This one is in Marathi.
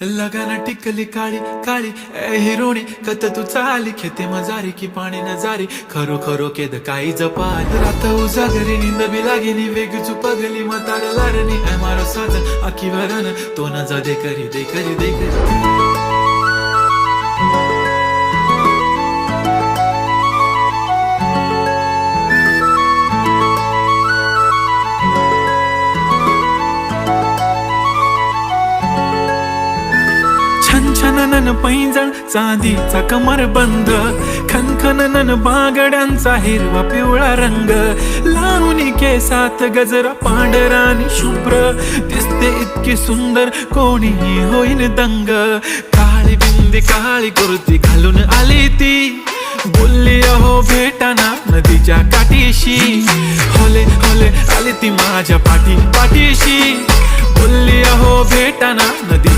लगाना टिकली काळी काळी ए हिरोणी कत तू चाली खेते मजारी की पाणी नजारी खरो खरो केद काही जपाल रात उजागरी निंद बी लागेनी वेग चुपगली मतार लारणी ए मारो साजन आखी वरन तो न जा दे करी दे करी दे करी छनछनन पैंजण चांदीचा कमर बंद खनखनन बागड्यांचा हिरवा पिवळा रंग लावणी केसात गजरा पांढरा आणि शुभ्र दिसते इतकी सुंदर कोणीही होईन दंग काळी बिंदी काळी कुर्ती घालून आली ती बोलली अहो भेटाना नदीच्या काठीशी होले होले आली ती माझ्या पाठीशी बोलली अहो भेटाना नदी